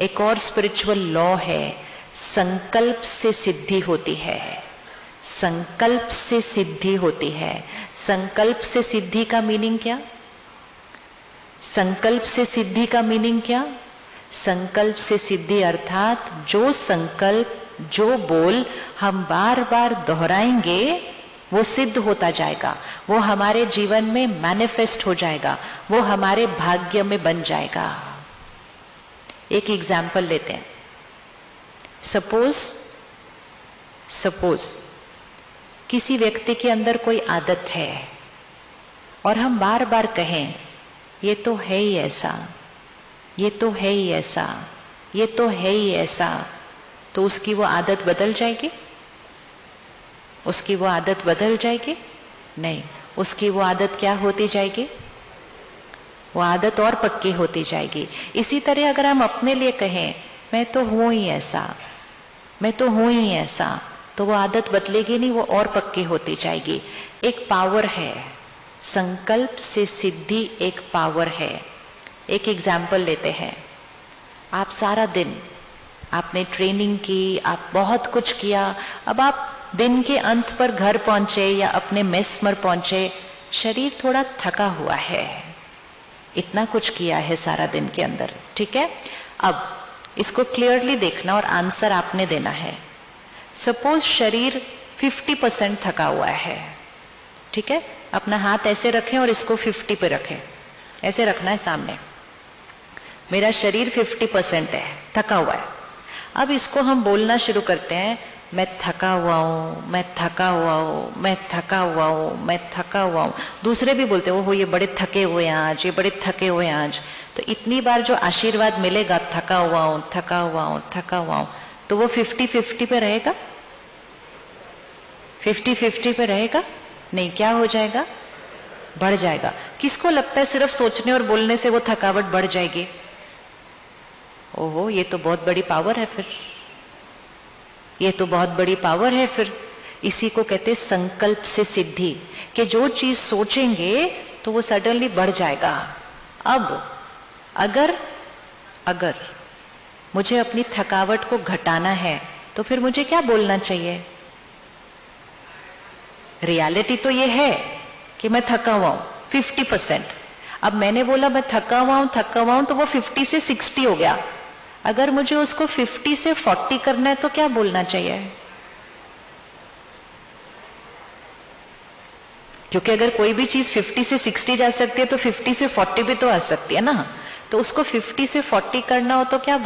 एक और spiritual law है, संकल्प से सिद्धि होती है। संकल्प से सिद्धि होती है। संकल्प से सिद्धि का मीनिंग क्या? संकल्प से सिद्धि का मीनिंग क्या? संकल्प से सिद्धि अर्थात जो संकल्प, जो बोल हम बार बार दोहराएंगे वो सिद्ध होता जाएगा, वो हमारे जीवन में मैनिफेस्ट हो जाएगा, वो हमारे भाग्य में बन जाएगा। एक एग्जाम्पल लेते हैं। सपोज किसी व्यक्ति के अंदर कोई आदत है और हम बार बार कहें ये तो है ही ऐसा, ये तो है ही ऐसा, ये तो है ही ऐसा, तो उसकी वो आदत बदल जाएगी? उसकी वो आदत बदल जाएगी? नहीं, उसकी वो आदत क्या होती जाएगी? वो आदत और पक्की होती जाएगी। इसी तरह अगर हम अपने लिए कहें मैं तो हूं ही ऐसा, मैं तो हूं ही ऐसा, तो वो आदत बदलेगी नहीं, वो और पक्की होती जाएगी। एक पावर है, संकल्प से सिद्धि एक पावर है। एक एग्जाम्पल लेते हैं। आप सारा दिन आपने ट्रेनिंग की, आप बहुत कुछ किया, अब आप दिन के अंत पर घर पहुंचे या अपने मेस में पहुंचे, शरीर थोड़ा थका हुआ है, इतना कुछ किया है सारा दिन के अंदर, ठीक है? अब इसको क्लियरली देखना और आंसर आपने देना है। सपोज शरीर 50% थका हुआ है, ठीक है? अपना हाथ ऐसे रखें और इसको 50 पे रखें, ऐसे रखना है सामने। मेरा शरीर 50% है, थका हुआ है। अब इसको हम बोलना शुरू करते हैं, मैं थका हुआ हूं, मैं थका हुआ हूं, मैं थका हुआ हूं, मैं थका हुआ हूं। दूसरे भी बोलते हो ये बड़े थके हुए हैं आज, ये बड़े थके हुए हैं आज। तो इतनी बार जो आशीर्वाद मिलेगा, थका हुआ हूं, थका हुआ हूं, थका हुआ हूं, तो वो 50-50 पे रहेगा? 50-50 पे रहेगा? नहीं, क्या हो जाएगा? बढ़ जाएगा। किसको लगता है सिर्फ सोचने और बोलने से वो थकावट बढ़ जाएगी? ओहो, ये तो बहुत बड़ी पावर है फिर, ये तो बहुत बड़ी पावर है फिर। इसी को कहते संकल्प से सिद्धि, कि जो चीज सोचेंगे तो वो सडनली बढ़ जाएगा। अब अगर मुझे अपनी थकावट को घटाना है तो फिर मुझे क्या बोलना चाहिए? रियलिटी तो ये है कि मैं थका हुआ हूं 50%। अब मैंने बोला मैं थका हुआ हूं, तो वो 50 से 60 हो गया। अगर मुझे उसको 50 से 40 करना है तो क्या बोलना चाहिए? क्योंकि अगर कोई भी चीज 50 से 60 जा सकती है तो 50 से 40 भी तो आ सकती है ना। तो उसको 50 से 40 करना हो तो क्या